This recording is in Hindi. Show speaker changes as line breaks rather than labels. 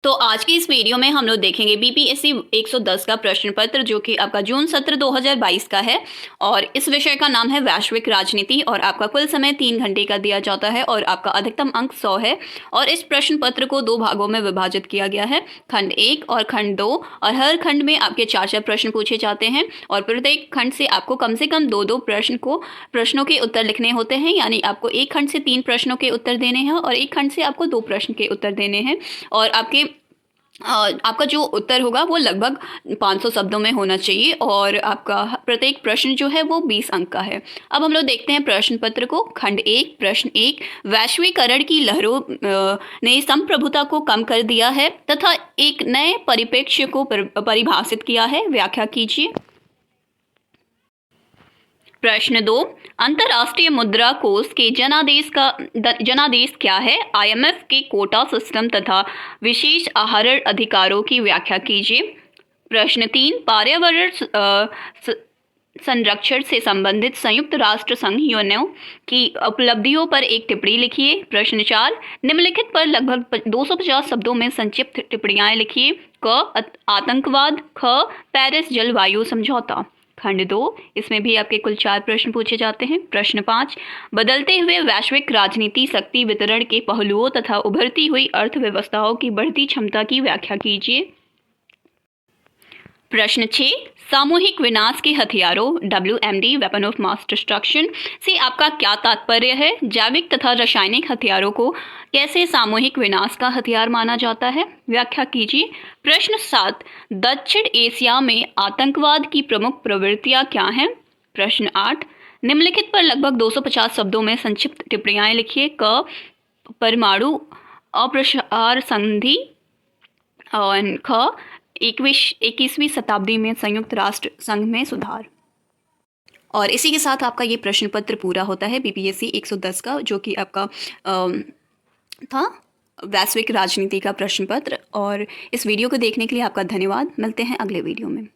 तो आज की इस वीडियो में हम लोग देखेंगे बीपीएससी 110 का प्रश्न पत्र जो कि आपका जून सत्र 2022 का है। और इस विषय का नाम है वैश्विक राजनीति और आपका कुल समय 3 घंटे का दिया जाता है और आपका अधिकतम अंक 100 है। और इस प्रश्न पत्र को 2 भागों में विभाजित किया गया है, खंड 1 और खंड 2। और हर खंड में आपके 4 प्रश्न पूछे जाते हैं और प्रत्येक खंड से आपको कम से कम 2 प्रश्नों के उत्तर लिखने होते हैं। यानी आपको एक खंड से 3 प्रश्नों के उत्तर देने हैं और एक खंड से आपको 2 प्रश्न के उत्तर देने हैं। और आपका जो उत्तर होगा वो लगभग 500 शब्दों में होना चाहिए और आपका प्रत्येक प्रश्न जो है वो 20 अंक का है। अब हम लोग देखते हैं प्रश्न पत्र को। खंड 1, प्रश्न 1, वैश्वीकरण की लहरों ने संप्रभुता को कम कर दिया है तथा एक नए परिप्रेक्ष्य को परिभाषित किया है, व्याख्या कीजिए। प्रश्न 2, अंतर्राष्ट्रीय मुद्रा कोष के जनादेश क्या है? आईएमएफ के कोटा सिस्टम तथा विशेष आहरण अधिकारों की व्याख्या कीजिए। प्रश्न 3, पर्यावरण संरक्षण से संबंधित संयुक्त राष्ट्र संघ यूएनओ की उपलब्धियों पर एक टिप्पणी लिखिए। प्रश्न 4, निम्नलिखित पर लगभग 250 शब्दों में संक्षिप्त टिप्पणियां लिखिए। क, आतंकवाद। ख, पेरिस जलवायु समझौता। खंड 2, इसमें भी आपके कुल 4 प्रश्न पूछे जाते हैं। प्रश्न 5, बदलते हुए वैश्विक राजनीति शक्ति वितरण के पहलुओं तथा उभरती हुई अर्थव्यवस्थाओं की बढ़ती क्षमता की व्याख्या कीजिए। प्रश्न 6, सामूहिक विनाश के हथियारों WMD weapon of mass destruction से आपका क्या तात्पर्य है? जैविक तथा रासायनिक हथियारों को कैसे सामूहिक विनाश का हथियार माना जाता है? व्याख्या कीजिए। प्रश्न 7, दक्षिण एशिया में आतंकवाद की प्रमुख प्रवृत्तियां क्या हैं? प्रश्न 8, निम्नलिखित पर लगभग 250 शब्दों में संक्षिप्त टिप्पणियां लिखिए। क, परमाणु अप्रसार संधि। और ख, 21वीं शताब्दी में संयुक्त राष्ट्र संघ में सुधार। और इसी के साथ आपका ये प्रश्न पत्र पूरा होता है बीपीएससी 110 का, जो कि आपका था वैश्विक राजनीति का प्रश्न पत्र। और इस वीडियो को देखने के लिए आपका धन्यवाद। मिलते हैं अगले वीडियो में।